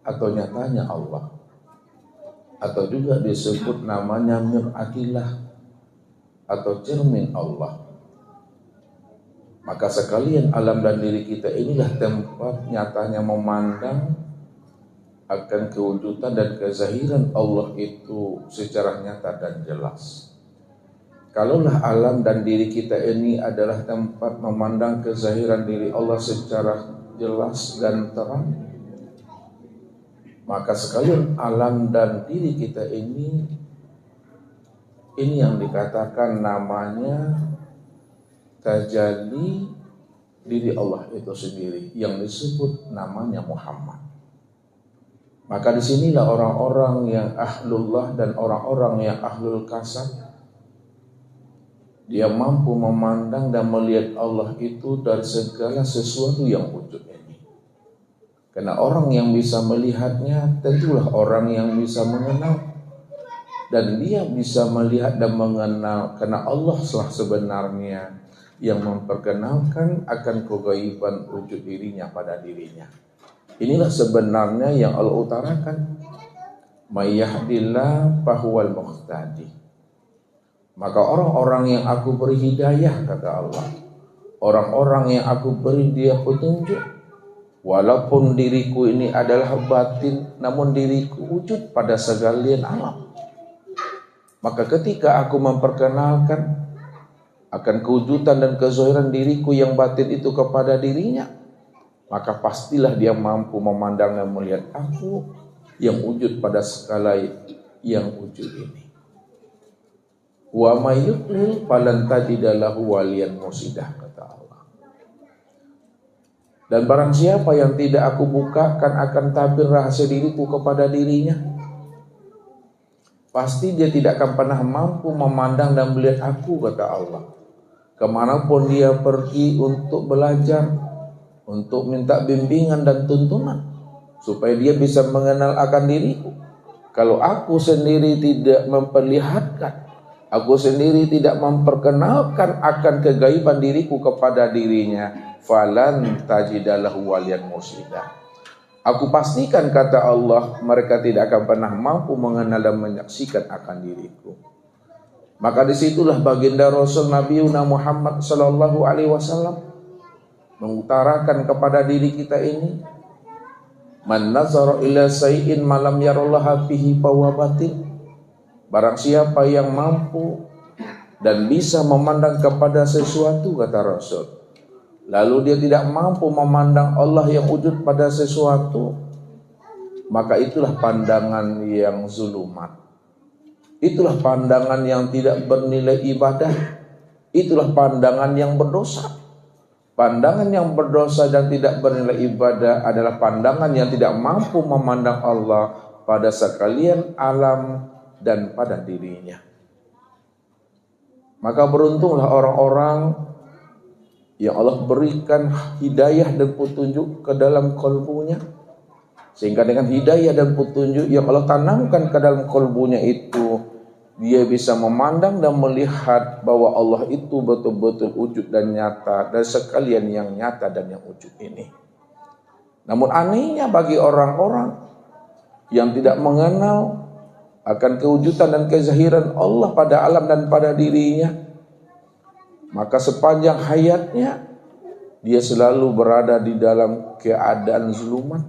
atau nyatanya Allah, atau juga disebut namanya mir'atillah atau cermin Allah. Maka sekalian alam dan diri kita inilah tempat nyatanya memandang akan kewujudan dan kezahiran Allah itu secara nyata dan jelas. Kalaulah alam dan diri kita ini adalah tempat memandang kezahiran diri Allah secara jelas dan terang, maka sekalian alam dan diri kita ini yang dikatakan namanya tajalli diri Allah itu sendiri, yang disebut namanya Muhammad. Maka disinilah orang-orang yang ahlullah dan orang-orang yang ahlul kasab, dia mampu memandang dan melihat Allah itu dari segala sesuatu yang wujud ini. Karena orang yang bisa melihatnya tentulah orang yang bisa mengenal. Dan dia bisa melihat dan mengenal karena Allah lah sebenarnya yang memperkenalkan akan kegaiban wujud dirinya pada dirinya. Inilah sebenarnya yang Allah utarakan, may yahdillah fahuwal muhtadi. Maka orang-orang yang aku beri hidayah, kata Allah, orang-orang yang aku beri dia petunjuk, walaupun diriku ini adalah batin, namun diriku wujud pada segalian alam. Maka ketika aku memperkenalkan akan kewujudan dan kezahiran diriku yang batin itu kepada dirinya, maka pastilah dia mampu memandang dan melihat aku yang wujud pada skala yang wujud ini. Wa may yudlil falan tajida lahu waliyan mursidah, kata Allah. Dan barang siapa yang tidak aku bukakan akan tabir rahasia diriku kepada dirinya, pasti dia tidak akan pernah mampu memandang dan melihat aku, kata Allah. Kemanapun dia pergi untuk belajar, untuk minta bimbingan dan tuntunan, supaya dia bisa mengenal akan diriku. Kalau aku sendiri tidak memperlihatkan, aku sendiri tidak memperkenalkan akan kegaiban diriku kepada dirinya, falan tajidalahu waliyan mursidah. Aku pastikan, kata Allah, mereka tidak akan pernah mampu mengenal dan menyaksikan akan diriku. Maka disitulah baginda Rasul Nabi Muhammad sallallahu alaihi wasallam mengutarakan kepada diri kita ini, man nazara ila sayyin malam yarallaha fihi fahuwa batin. Barang siapa yang mampu dan bisa memandang kepada sesuatu, kata Rasul, lalu dia tidak mampu memandang Allah yang wujud pada sesuatu, maka itulah pandangan yang zulumat. Itulah pandangan yang tidak bernilai ibadah. Itulah pandangan yang berdosa. Pandangan yang berdosa dan tidak bernilai ibadah adalah pandangan yang tidak mampu memandang Allah pada sekalian alam dan pada dirinya. Maka beruntunglah orang-orang yang Allah berikan hidayah dan petunjuk ke dalam kalbunya, sehingga dengan hidayah dan petunjuk yang Allah tanamkan ke dalam kalbunya itu, dia bisa memandang dan melihat bahwa Allah itu betul-betul wujud dan nyata, dan sekalian yang nyata dan yang wujud ini. Namun anehnya bagi orang-orang yang tidak mengenal akan kewujudan dan kezahiran Allah pada alam dan pada dirinya, maka sepanjang hayatnya dia selalu berada di dalam keadaan zulumat.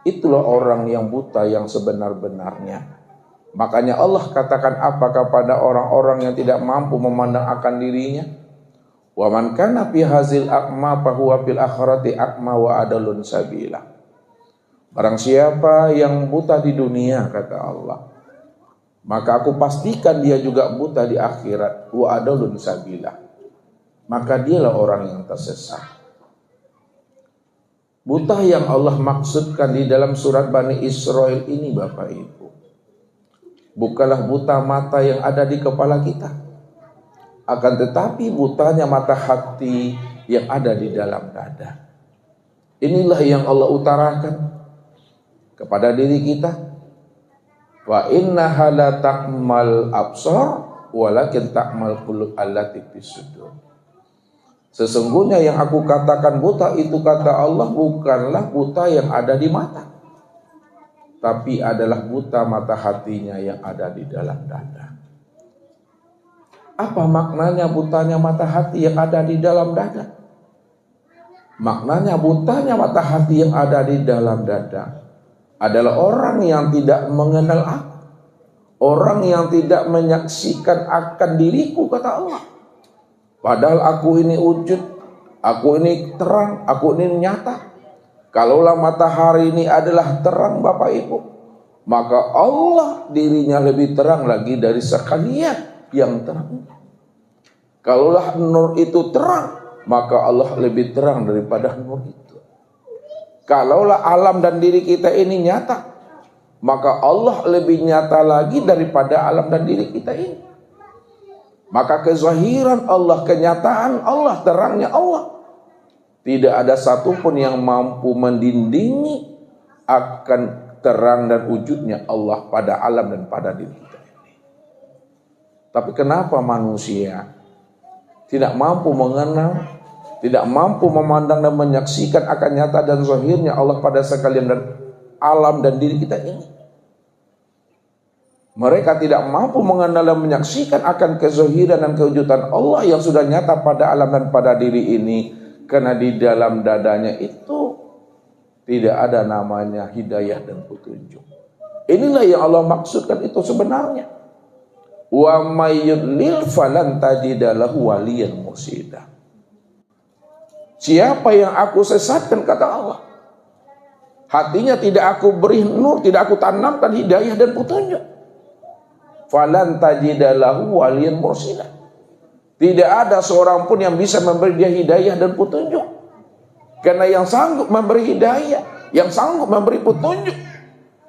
Itulah orang yang buta yang sebenar-benarnya. Makanya Allah katakan apa kepada orang-orang yang tidak mampu memandang akan dirinya? Wa man kana fi hazil aqma fa huwa fil akhirati aqma wa adalun sabila. Barang siapa yang buta di dunia, kata Allah, maka aku pastikan dia juga buta di akhirat, wa adalun sabila. Maka dialah orang yang tersesat. Buta yang Allah maksudkan di dalam surat Bani Israel ini, Bapak Ibu, bukanlah buta mata yang ada di kepala kita, akan tetapi butanya mata hati yang ada di dalam dada. Inilah yang Allah utarakan kepada diri kita. Wa innaha la ta'mal absar walakin ta'mal qulub allati fis sudur. Sesungguhnya yang aku katakan buta itu, kata Allah, bukanlah buta yang ada di mata, tapi adalah buta mata hatinya yang ada di dalam dada. Apa maknanya butanya mata hati yang ada di dalam dada? Maknanya butanya mata hati yang ada di dalam dada adalah orang yang tidak mengenal aku, orang yang tidak menyaksikan akan diriku, kata Allah. Padahal aku ini wujud, aku ini terang, aku ini nyata. Kalaulah matahari ini adalah terang Bapak Ibu, maka Allah dirinya lebih terang lagi dari sekalian yang terang. Kalaulah nur itu terang, maka Allah lebih terang daripada nur itu. Kalaulah alam dan diri kita ini nyata, maka Allah lebih nyata lagi daripada alam dan diri kita ini. Maka kezahiran Allah, kenyataan Allah, terangnya Allah, tidak ada satupun yang mampu mendindingi akan terang dan wujudnya Allah pada alam dan pada diri kita ini. Tapi kenapa manusia tidak mampu mengenal, tidak mampu memandang dan menyaksikan akan nyata dan zahirnya Allah pada sekalian dan alam dan diri kita ini? Mereka tidak mampu mengenal dan menyaksikan akan kezahiran dan kewujudan Allah yang sudah nyata pada alam dan pada diri ini, karena di dalam dadanya itu tidak ada namanya hidayah dan petunjuk. Inilah yang Allah maksudkan itu sebenarnya. Wa may yudlil falan tajida lahu waliyan mursyida. Siapa yang aku sesatkan, kata Allah, hatinya tidak aku beri nur, tidak aku tanamkan hidayah dan petunjuk, falan tajida lahu waliyan mursyida. Tidak ada seorang pun yang bisa memberi dia hidayah dan petunjuk. Karena yang sanggup memberi hidayah, yang sanggup memberi petunjuk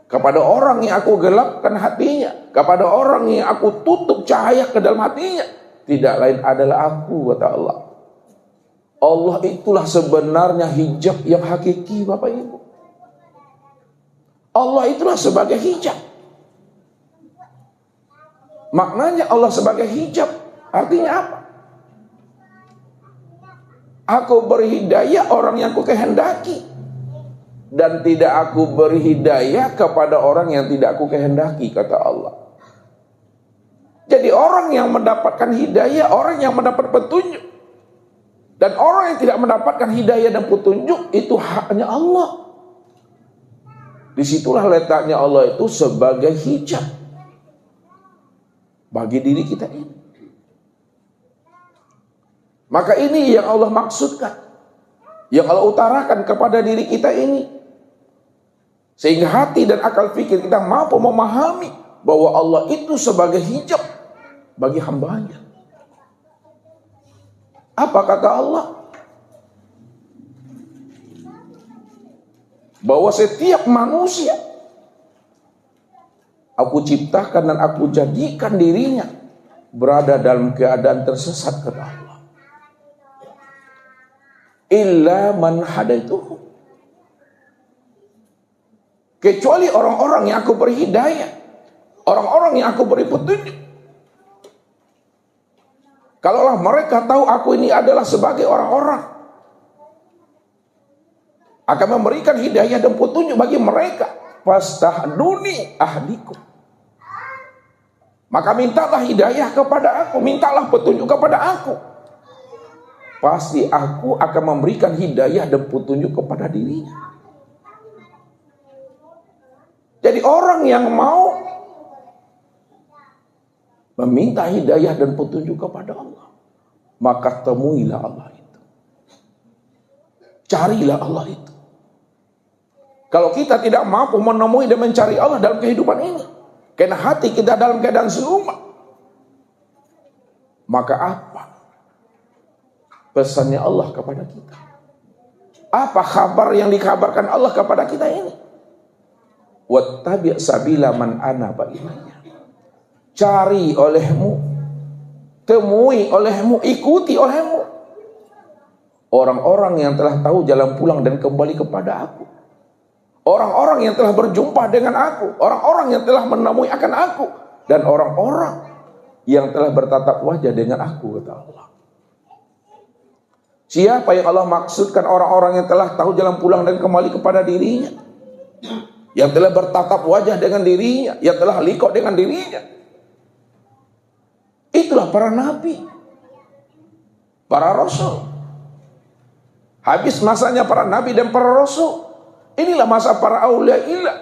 kepada orang yang aku gelapkan hatinya, kepada orang yang aku tutup cahaya ke dalam hatinya, tidak lain adalah aku, kata Allah. Allah itulah sebenarnya hijab yang hakiki, Bapak Ibu. Allah itulah sebagai hijab. Maknanya Allah sebagai hijab artinya apa? Aku beri hidayah orang yang aku kehendaki, dan tidak aku beri hidayah kepada orang yang tidak aku kehendaki, kata Allah. Jadi orang yang mendapatkan hidayah, orang yang mendapat petunjuk, dan orang yang tidak mendapatkan hidayah dan petunjuk, itu haknya Allah. Disitulah letaknya Allah itu sebagai hijab bagi diri kita ini. Maka ini yang Allah maksudkan, yang Allah utarakan kepada diri kita ini, sehingga hati dan akal fikir kita mampu memahami bahwa Allah itu sebagai hijab bagi hambanya. Apa kata Allah? Bahwa setiap manusia aku ciptakan dan aku jadikan dirinya berada dalam keadaan tersesat, kata Allah. Illa man hadaituhu, kecuali orang-orang yang aku beri hidayah, orang-orang yang aku beri petunjuk. Kalaulah mereka tahu aku ini adalah sebagai orang-orang, akan memberikan hidayah dan petunjuk bagi mereka. Fastahduni ahdikum, maka mintalah hidayah kepada aku, mintalah petunjuk kepada aku. Pasti aku akan memberikan hidayah dan petunjuk kepada dirinya. Jadi orang yang mau meminta hidayah dan petunjuk kepada Allah, maka temuilah Allah itu, carilah Allah itu. Kalau kita tidak mampu menemui dan mencari Allah dalam kehidupan ini, karena hati kita dalam keadaan siluman, maka apa pesannya Allah kepada kita? Apa kabar yang dikabarkan Allah kepada kita ini? Wattabi' sabila man anaba ilayya. Cari olehmu, temui olehmu, ikuti olehmu orang-orang yang telah tahu jalan pulang dan kembali kepada aku. Orang-orang yang telah berjumpa dengan aku, orang-orang yang telah menemui akan aku, dan orang-orang yang telah bertatap wajah dengan aku, kata Allah. Siapa yang Allah maksudkan orang-orang yang telah tahu jalan pulang dan kembali kepada dirinya? yang telah bertatap wajah dengan dirinya, yang telah liqa dengan dirinya. Itulah para nabi, para rasul. Habis masanya para nabi dan para rasul, inilah masa para aulia ilah,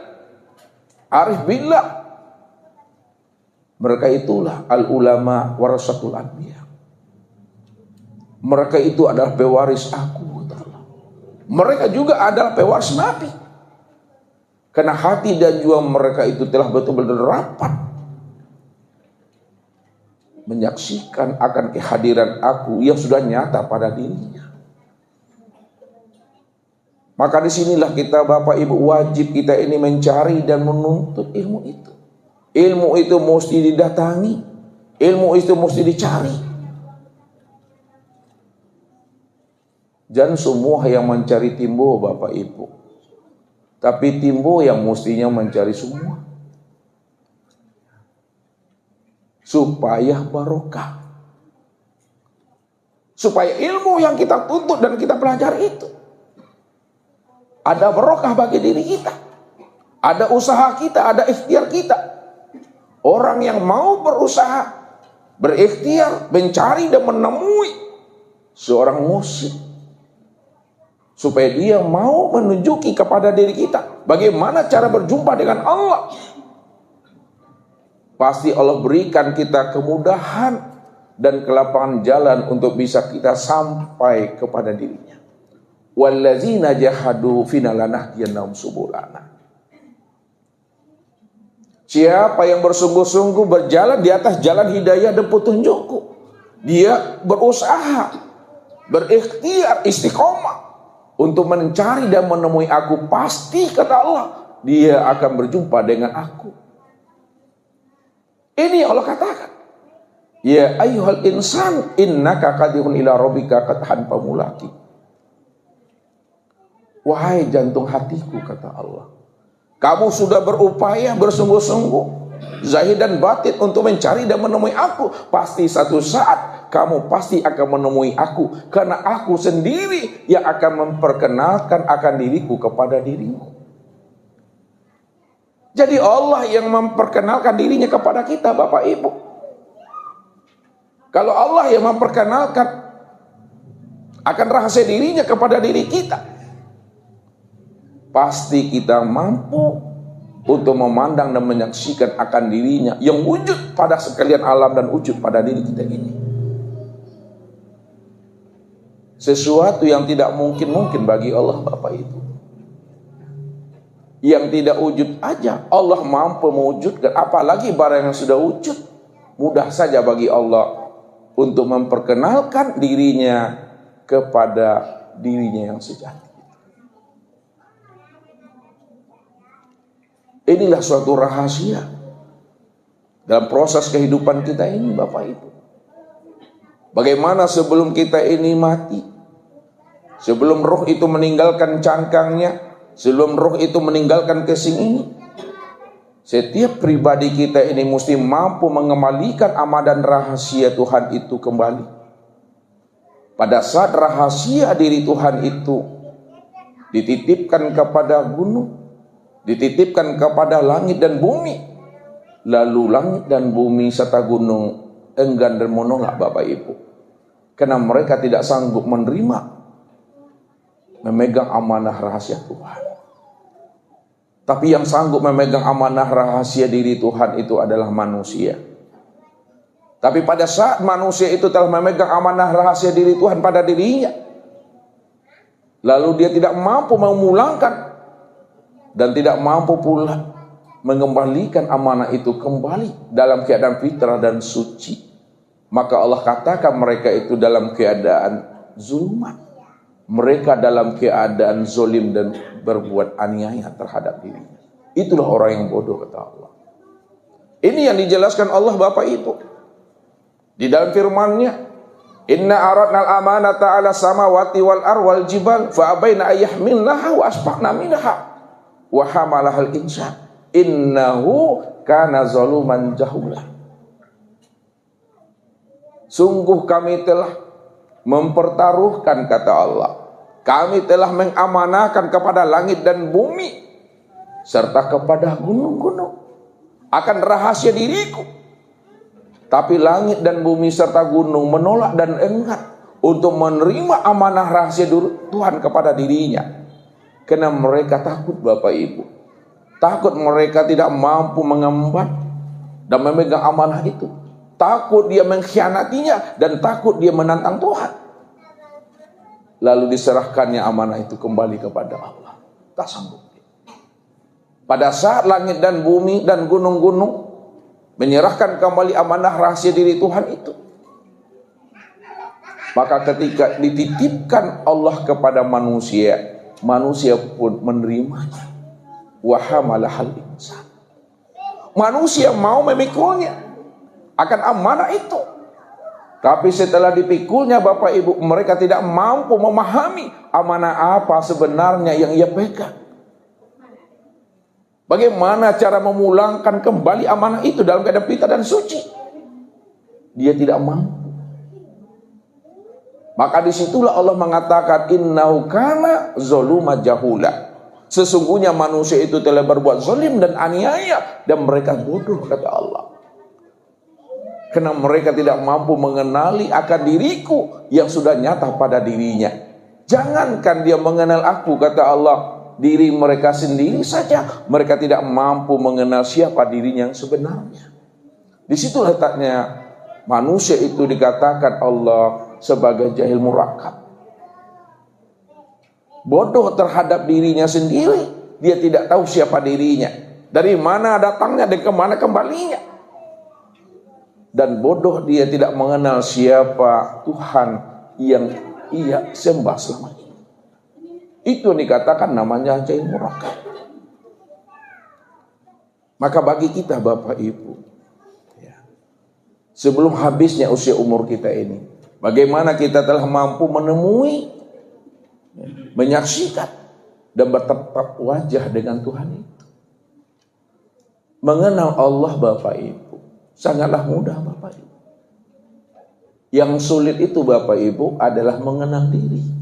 arif billah. Mereka itulah al-ulama warasatul anbiya. Mereka itu adalah pewaris aku. Mereka juga adalah pewaris nabi. Karena hati dan jiwa mereka itu telah betul-betul rapat menyaksikan akan kehadiran aku yang sudah nyata pada dirinya. Maka disinilah kita Bapak Ibu wajib kita ini mencari dan menuntut ilmu itu. Ilmu itu mesti didatangi, ilmu itu mesti dicari. Jangan semua yang mencari timbo Bapak Ibu, tapi timbo yang mestinya mencari semua, supaya barokah, supaya ilmu yang kita tuntut dan kita pelajari itu ada barokah bagi diri kita, ada usaha kita, ada ikhtiar kita. Orang yang mau berusaha, berikhtiar, mencari dan menemui seorang musyrik, supaya dia mau menunjuki kepada diri kita bagaimana cara berjumpa dengan Allah. Pasti Allah berikan kita kemudahan dan kelapangan jalan untuk bisa kita sampai kepada dirinya. Wallazina jahadu fina lanahdiyannahum subulana. Siapa yang bersungguh-sungguh berjalan di atas jalan hidayah dan petunjukku, dia berusaha, berikhtiar, istiqomah untuk mencari dan menemui aku, pasti kata Allah, dia akan berjumpa dengan aku. Ini Allah katakan, ya ayyuhal insan innaka kadihun ila rabbika qadhan pamulaki. Wahai jantung hatiku, kata Allah, kamu sudah berupaya bersungguh-sungguh zahir dan batin untuk mencari dan menemui aku. Pasti satu saat kamu pasti akan menemui aku, karena aku sendiri yang akan memperkenalkan akan diriku kepada dirimu. Jadi Allah yang memperkenalkan dirinya kepada kita Bapak Ibu. Kalau Allah yang memperkenalkan akan rahasia dirinya kepada diri kita, pasti kita mampu untuk memandang dan menyaksikan akan dirinya yang wujud pada sekalian alam dan wujud pada diri kita ini. Sesuatu yang tidak mungkin bagi Allah Bapak Ibu. Yang tidak wujud aja Allah mampu mewujudkan, apalagi barang yang sudah wujud. Mudah saja bagi Allah untuk memperkenalkan dirinya kepada dirinya yang sejati. Inilah suatu rahasia dalam proses kehidupan kita ini Bapak Ibu. Bagaimana sebelum kita ini mati, sebelum roh itu meninggalkan cangkangnya, sebelum roh itu meninggalkan kesing ini, setiap pribadi kita ini mesti mampu mengembalikan amal dan rahasia Tuhan itu kembali. Pada saat rahasia diri Tuhan itu dititipkan kepada gunung, dititipkan kepada langit dan bumi, lalu langit dan bumi serta gunung enggan dan menolak Bapak Ibu, karena mereka tidak sanggup menerima, memegang amanah rahasia Tuhan. Tapi yang sanggup memegang amanah rahasia diri Tuhan itu adalah manusia. Tapi pada saat manusia itu telah memegang amanah rahasia diri Tuhan pada dirinya, lalu dia tidak mampu memulangkan dan tidak mampu pula mengembalikan amanah itu kembali dalam keadaan fitrah dan suci, maka Allah katakan mereka itu dalam keadaan zulmat. Mereka dalam keadaan zolim dan berbuat aniaya terhadap dirinya. Itulah orang yang bodoh, kata Allah. Ini yang dijelaskan Allah Bapak Ibu di dalam firman-Nya, inna aradna al-amanata 'ala samawati wal ar wal jibal fa abaina ayyahmilnaha wa asfaqna minha wa hamalahal insan innahu kana zaluman jahula. Sungguh kami telah mempertaruhkan, kata Allah, kami telah mengamanahkan kepada langit dan bumi serta kepada gunung-gunung akan rahasia diriku. Tapi langit dan bumi serta gunung menolak dan enggan untuk menerima amanah rahasia Tuhan kepada dirinya. Karena mereka takut, Bapak Ibu. Takut mereka tidak mampu mengemban dan memegang amanah itu. Takut dia mengkhianatinya dan takut dia menantang Tuhan. Lalu diserahkannya amanah itu kembali kepada Allah. Tak sanggup. Pada saat langit dan bumi dan gunung-gunung menyerahkan kembali amanah rahasia diri Tuhan itu, maka ketika dititipkan Allah kepada manusia, manusia pun menerimanya. Wa hamalahal insan. Manusia mau memikulnya akan amanah itu. Tapi setelah dipikulnya, Bapak Ibu, mereka tidak mampu memahami amanah apa sebenarnya yang ia pegang. Bagaimana cara memulangkan kembali amanah itu dalam keadaan pita dan suci? Dia tidak mampu. Maka disitulah Allah mengatakan, innahu kana zaluma jahula. Sesungguhnya manusia itu telah berbuat zalim dan aniaya, dan mereka bodoh, kata Allah. Karena mereka tidak mampu mengenali akan diriku yang sudah nyata pada dirinya. Jangankan dia mengenal aku, kata Allah, diri mereka sendiri saja mereka tidak mampu mengenal siapa dirinya yang sebenarnya. Di situ letaknya manusia itu dikatakan Allah sebagai jahil murakab. Bodoh terhadap dirinya sendiri. Dia tidak tahu siapa dirinya, dari mana datangnya dan kemana kembalinya. Dan bodoh dia tidak mengenal siapa Tuhan yang ia sembah selama ini. Itu dikatakan namanya jahil murakab. Maka bagi kita, Bapak Ibu, sebelum habisnya usia umur kita ini, bagaimana kita telah mampu menemui, menyaksikan, dan bertatap wajah dengan Tuhan itu. Mengenal Allah, Bapak Ibu, sangatlah mudah, Bapak Ibu. Yang sulit itu, Bapak Ibu, adalah mengenal diri.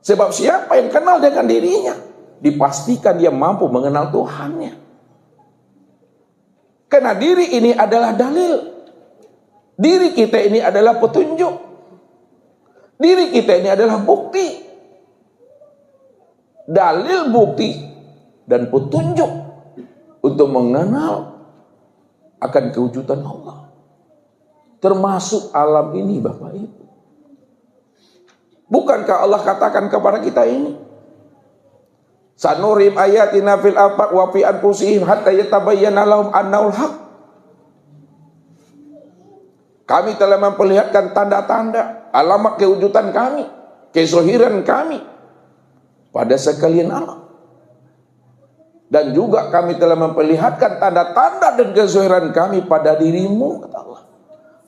Sebab siapa yang kenal dengan dirinya, dipastikan dia mampu mengenal Tuhannya. Karena diri ini adalah dalil. Diri kita ini adalah petunjuk. Diri kita ini adalah bukti. Dalil, bukti, dan petunjuk untuk mengenal akan kewujudan Allah. Termasuk alam ini, Bapak Ibu. Bukankah Allah katakan kepada kita ini? Sanurim ayatina fil afaq wa fi anfusihim hatta yatabayyana lahum annahul haq. Kami telah memperlihatkan tanda-tanda, alamat kewujudan kami, kezahiran kami pada sekalian alam. Dan juga kami telah memperlihatkan tanda-tanda dan kezahiran kami pada dirimu, kata Allah.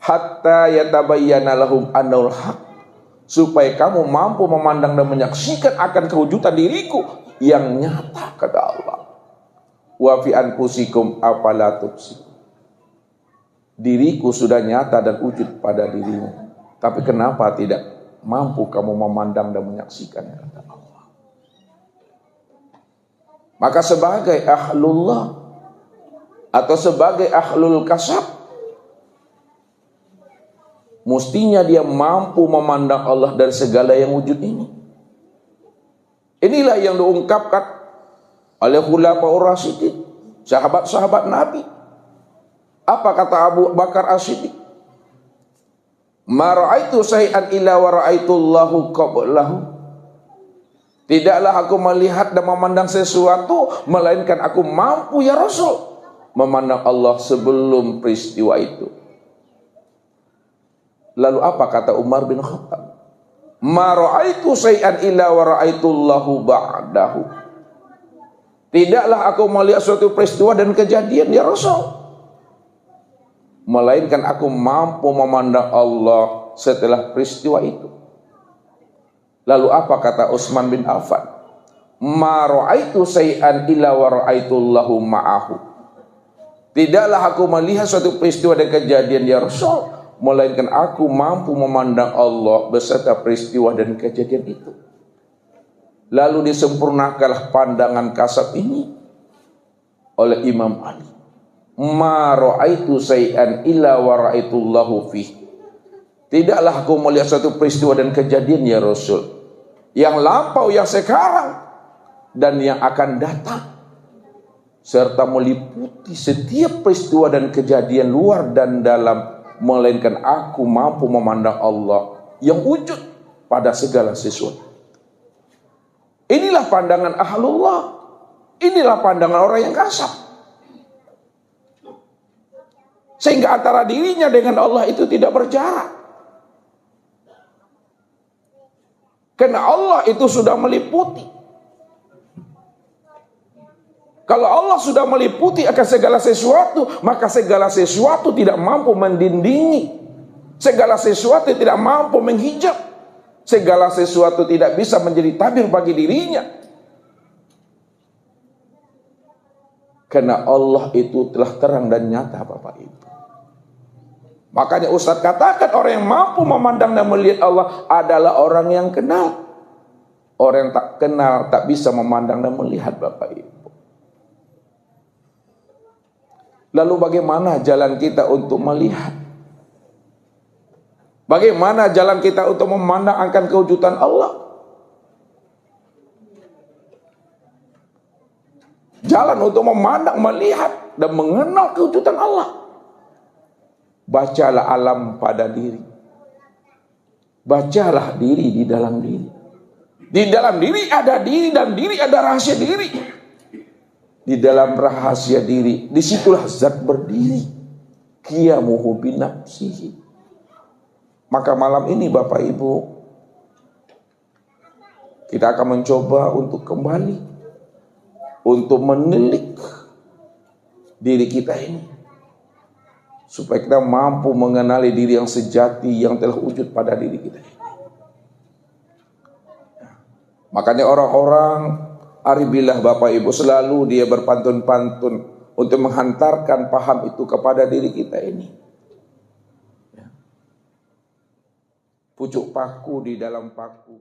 Hatta yatabayyana lahum annahul haq. Supaya kamu mampu memandang dan menyaksikan akan kewujudan diriku yang nyata, kata Allah. Wa fi anfusikum afala tubsirun. Diriku sudah nyata dan wujud pada dirimu, tapi kenapa tidak mampu kamu memandang dan menyaksikannya, kata Allah. Maka sebagai ahlullah atau sebagai ahlul kasab, mestinya dia mampu memandang Allah dari segala yang wujud ini. Inilah yang diungkapkan oleh khulafaur rasyidin, sahabat-sahabat Nabi. Apa kata Abu Bakar As-Siddiq? Ma ra'aitu syai'an illa wa ra'aitullahu qablahu. Tidaklah aku melihat dan memandang sesuatu melainkan aku mampu, ya Rasul, memandang Allah sebelum peristiwa itu. Lalu apa kata Umar bin Khattab? Ma ra'aitu syai'an illa wa ra'aitullahu ba'dahu. Tidaklah aku melihat suatu peristiwa dan kejadian, ya Rasul, melainkan aku mampu memandang Allah setelah peristiwa itu. Lalu apa kata Utsman bin Affan? Ma ra'aitu syai'an illa wa ra'aitullahu ma'ahu. Tidaklah aku melihat suatu peristiwa dan kejadian, ya Rasul, melainkan aku mampu memandang Allah beserta peristiwa dan kejadian itu. Lalu disempurnakanlah pandangan kasab ini oleh Imam Ali. Ma ra'aitu say'an illa wa ra'aitullahu fih. Tidaklah aku melihat satu peristiwa dan kejadian ya Rasul, yang lampau, yang sekarang, dan yang akan datang, serta meliputi setiap peristiwa dan kejadian luar dan dalam, melainkan aku mampu memandang Allah yang wujud pada segala sesuatu. Inilah pandangan ahlullah. Inilah pandangan orang yang kasab. Sehingga antara dirinya dengan Allah itu tidak berjarak. Karena Allah itu sudah meliputi. Kalau Allah sudah meliputi akan segala sesuatu, maka segala sesuatu tidak mampu mendindingi. Segala sesuatu tidak mampu menghijab. Segala sesuatu tidak bisa menjadi tabir bagi dirinya. Karena Allah itu telah terang dan nyata, Bapak Ibu. Makanya Ustaz katakan orang yang mampu memandang dan melihat Allah adalah orang yang kenal. Orang yang tak kenal tak bisa memandang dan melihat, Bapak Ibu. Lalu bagaimana jalan kita untuk melihat? Bagaimana jalan kita untuk memandang akan kewujudan Allah? Jalan untuk memandang, melihat, dan mengenal kewujudan Allah. Bacalah alam pada diri. Bacalah diri di dalam diri. Di dalam diri ada diri, dan diri ada rahasia diri. Di dalam rahasia diri, disitulah zat berdiri. Qiyamuhu binafsihi. Maka malam ini Bapak Ibu, kita akan mencoba untuk kembali, untuk menilik diri kita ini, supaya kita mampu mengenali diri yang sejati yang telah wujud pada diri kita ini. Makanya orang-orang aribillah Bapak Ibu selalu dia berpantun-pantun untuk menghantarkan paham itu kepada diri kita ini. Pucuk paku di dalam paku.